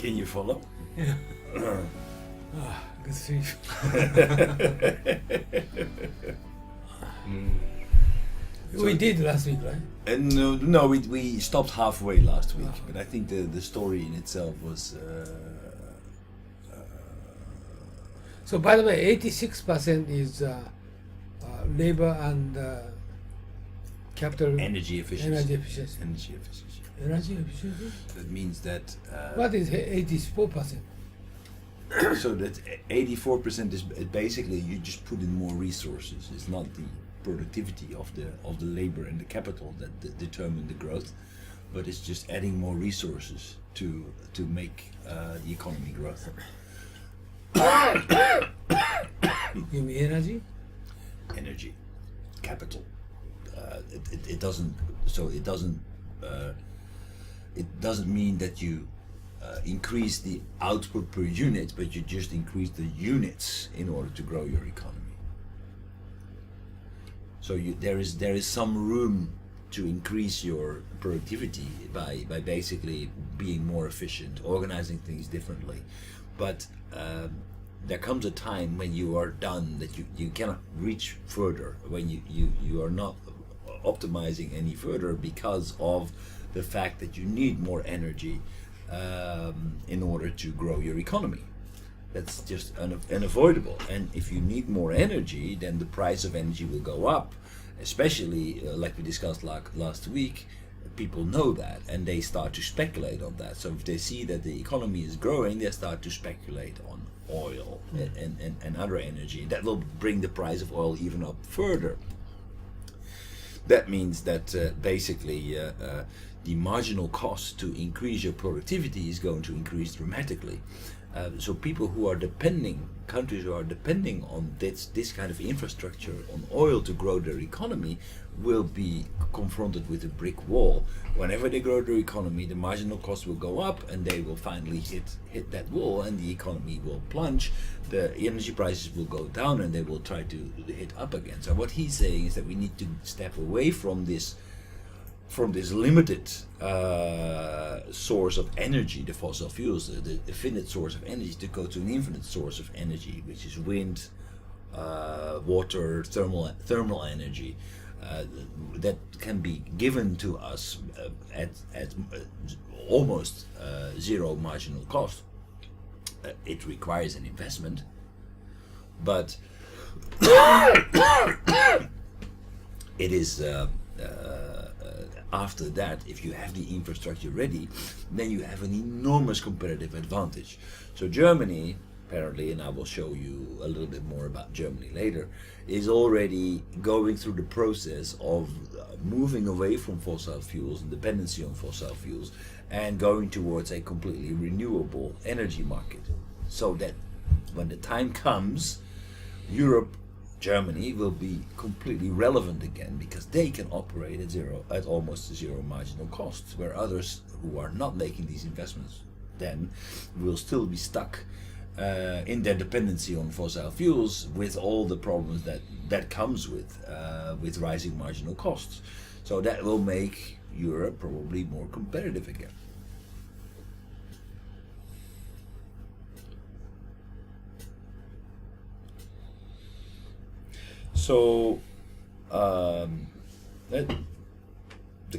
Can you follow? Yeah. Good sleep. We did last week, right? And no, we stopped halfway last week, but I think the story in itself was. So, by the way, 86% is labor and capital. Energy efficiency. Energy efficiency. Energy efficiency. Energy efficiency. That means that. What is 84%? So that 84% is basically you just put in more resources. It's not the productivity of the labor and the capital that determine the growth, but it's just adding more resources to make the economy growth. You mean energy? Energy, capital. It doesn't. So it doesn't. It doesn't mean that you increase the output per unit, but you just increase the units in order to grow your economy. So there is some room to increase your productivity by basically being more efficient, organizing things differently. But there comes a time when you are done, that you cannot reach further, when you are not optimizing any further because of the fact that you need more energy in order to grow your economy. That's just unavoidable. And if you need more energy, then the price of energy will go up. Especially, like we discussed last week, people know that and they start to speculate on that. So if they see that the economy is growing, they start to speculate on oil and other energy. That will bring the price of oil even up further. That means that basically the marginal cost to increase your productivity is going to increase dramatically. So people who are countries who are depending on this kind of infrastructure, on oil to grow their economy, will be confronted with a brick wall. Whenever they grow their economy, the marginal cost will go up and they will finally hit that wall and the economy will plunge, the energy prices will go down and they will try to hit up again. So what he's saying is that we need to step away from this limited source of energy, the fossil fuels, the finite source of energy, to go to an infinite source of energy, which is wind, water, thermal energy, that can be given to us at almost zero marginal cost. It requires an investment, but it is. After that, if you have the infrastructure ready, then you have an enormous competitive advantage. So Germany, apparently, and I will show you a little bit more about Germany later, is already going through the process of moving away from fossil fuels and dependency on fossil fuels and going towards a completely renewable energy market. So that when the time comes, Germany will be completely relevant again because they can operate at almost zero marginal cost, where others who are not making these investments then will still be stuck in their dependency on fossil fuels, with all the problems that comes with rising marginal costs. So that will make Europe probably more competitive again. So the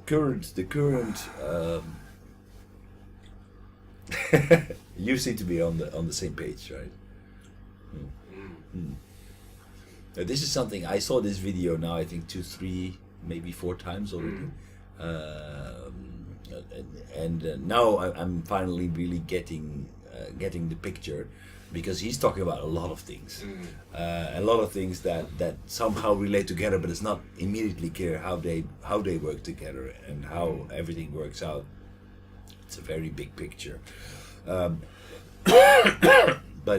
current you seem to be on the same page, right? Now, this is something I saw this video now, I think 2, 3, maybe 4 times already, and now I'm finally really getting the picture. Because he's talking about a lot of things, that somehow relate together, but it's not immediately clear how they work together and how everything works out. It's a very big picture, but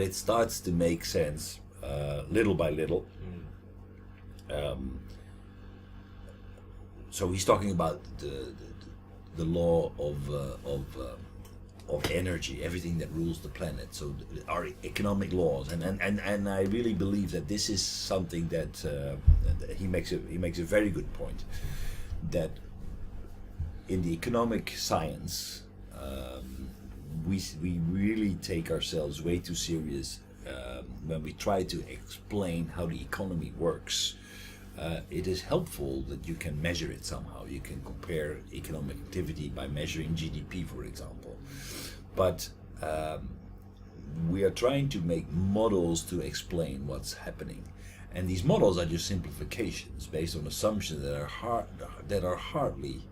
it starts to make sense little by little. So he's talking about the law of energy, everything that rules the planet. So our economic laws, and I really believe that this is something that he makes a very good point, that in the economic science we really take ourselves way too serious when we try to explain how the economy works. It is helpful that you can measure it somehow. You can compare economic activity by measuring GDP, for example. But we are trying to make models to explain what's happening. And these models are just simplifications based on assumptions that are hardly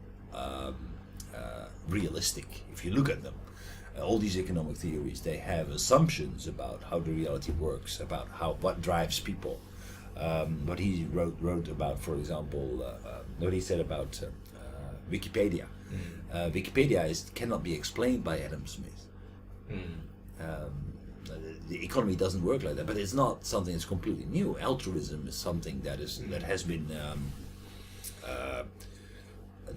realistic if you look at them. All these economic theories, they have assumptions about how the reality works, about what drives people. What he wrote about, for example, what he said about Wikipedia. Wikipedia cannot be explained by Adam Smith. The economy doesn't work like that, but it's not something that's completely new. Altruism is something that has been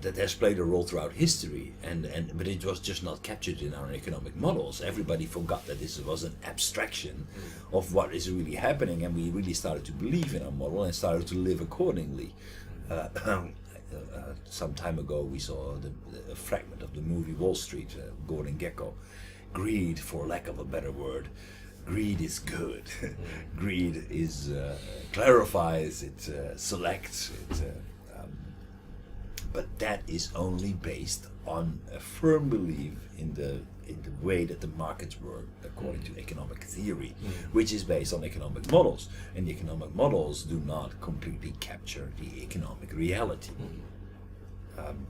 that has played a role throughout history, but it was just not captured in our economic models. Everybody forgot that this was an abstraction of what is really happening, and we really started to believe in our model and started to live accordingly. Some time ago, we saw a fragment of the movie Wall Street, Gordon Gekko. Greed, for lack of a better word, greed is good. Greed is clarifies, it selects, but that is only based on a firm belief in the way that the markets work according to economic theory, which is based on economic models, and the economic models do not completely capture the economic reality.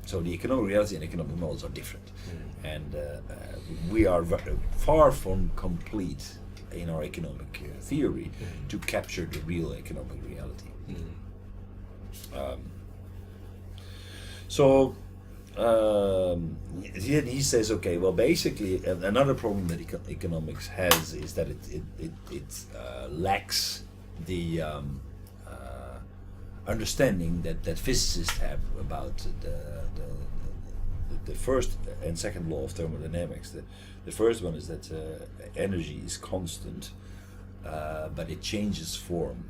So the economic reality and economic models are different, and we are far from complete in our economic theory to capture the real economic reality. So he says, okay, well, basically another problem that economics has is that it lacks the understanding that physicists have about the first and second law of thermodynamics. The first one is that energy is constant, but it changes form.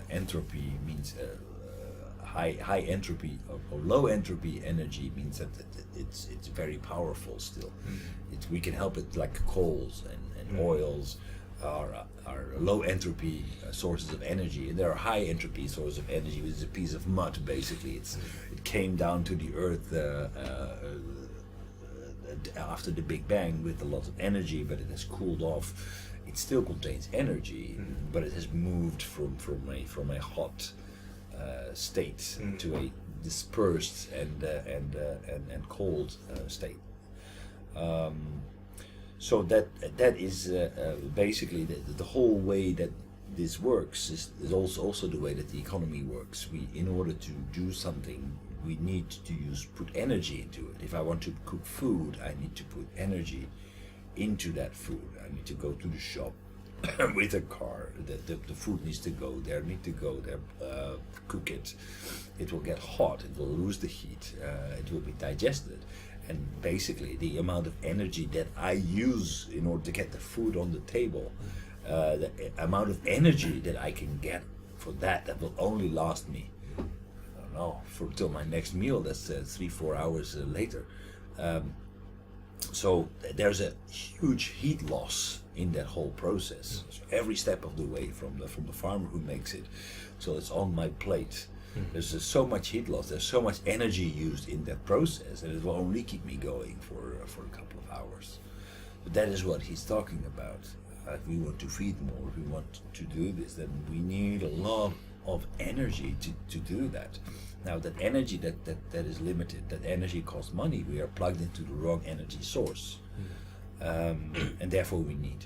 Entropy means high entropy or low entropy energy means that it's very powerful still. We can help it, like coals and oils are low entropy sources of energy, and there are high entropy sources of energy, which is a piece of mud basically. It came down to the earth after the Big Bang with a lot of energy, but it has cooled off. It still contains energy, but it has moved from a hot state to a dispersed and cold state. So that is basically the whole way that this works is also the way that the economy works. In order to do something, we need to put energy into it. If I want to cook food, I need to put energy into that food. I need to go to the shop with a car. The food needs to go there. Cook it. It will get hot. It will lose the heat. It will be digested. And basically, the amount of energy that I use in order to get the food on the table, the amount of energy that I can get for that will only last me, I don't know, till my next meal. That's 3-4 hours later. So there's a huge heat loss in that whole process. So every step of the way, from the farmer who makes it, so it's on my plate. There's just so much heat loss. There's so much energy used in that process, and it will only keep me going for a couple of hours. But that is what he's talking about. If we want to feed more, if we want to do this, then we need a lot of energy to do that. Now, that energy that is limited, that energy costs money. We are plugged into the wrong energy source, and therefore we need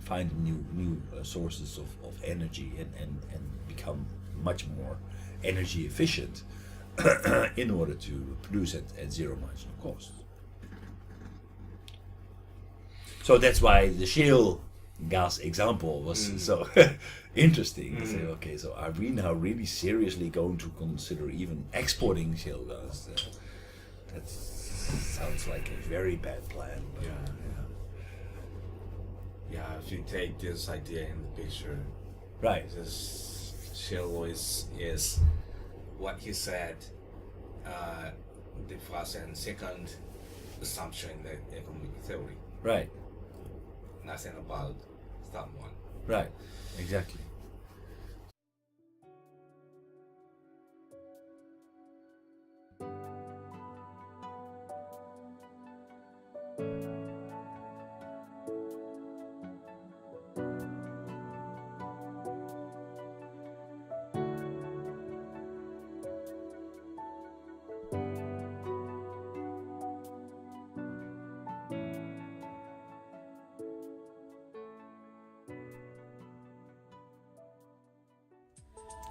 find new sources of energy and become much more energy efficient in order to produce at zero marginal cost. So that's why the shale gas example was so interesting. To say, okay, so are we now really seriously going to consider even exporting shale gas? That sounds like a very bad plan. But Yeah, if you take this idea in the picture, right. This shale oil is what he said, the first and second assumption in the economic theory. Right. Nothing about someone. Right. Exactly.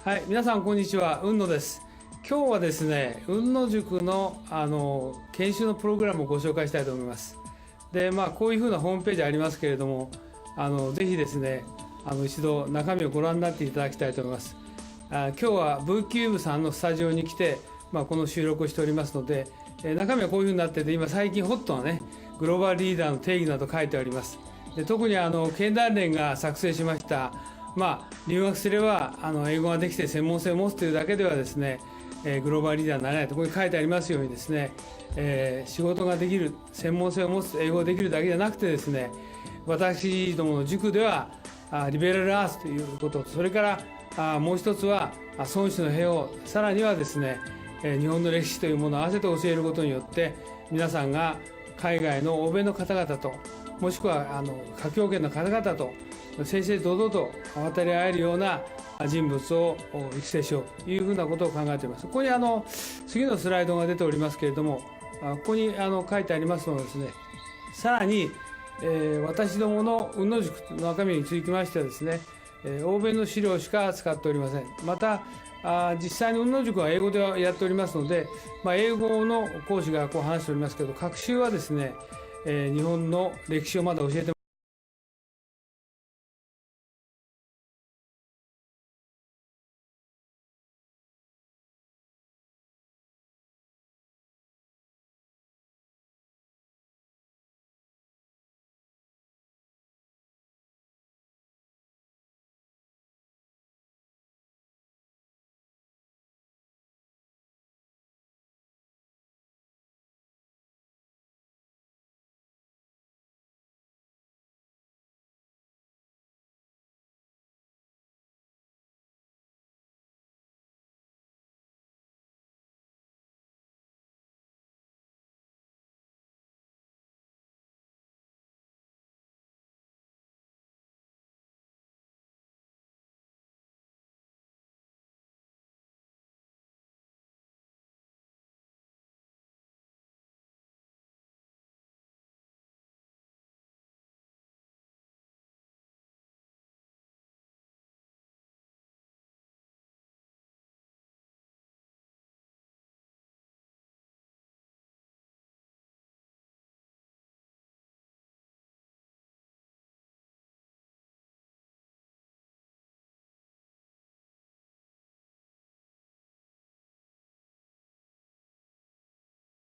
はい、皆さんこんにちは、Unnoです。今日はですね、Unno塾の研修のプログラムをご紹介したいと思います。で、こういうふうなホームページありますけれども、ぜひですね、一度中身をご覧になっていただきたいと思います。今日はブーキューブさんのスタジオに来て、この収録をしておりますので、中身はこういうふうになってて、今最近ホットなね、グローバルリーダーの定義など書いてあります。で、特に経団連が作成しました、留学すれば英語ができて専門性を持つというだけではですね、グローバルリーダーになれないとここに書いてありますようにですね、仕事ができる専門性を持つ英語ができるだけじゃなくてですね、私どもの塾ではリベラルアースということ、それからもう一つは孫子の兵を、さらにはですね、日本の歴史というものを合わせて教えることによって皆さんが海外の欧米の方々と、もしくは華僑圏の方々と正々堂々と渡り合えるような人物を育成しようというふうなことを考えています。ここに次のスライドが出ておりますけれども、ここに書いてありますのはですね、さらに、私どものUnno塾の中身につきましてはですね、欧米の資料しか使っておりません。また実際にUnno塾は英語でやっておりますので、英語の講師がこう話しておりますけど、学習はですね、日本の歴史をまだ教えて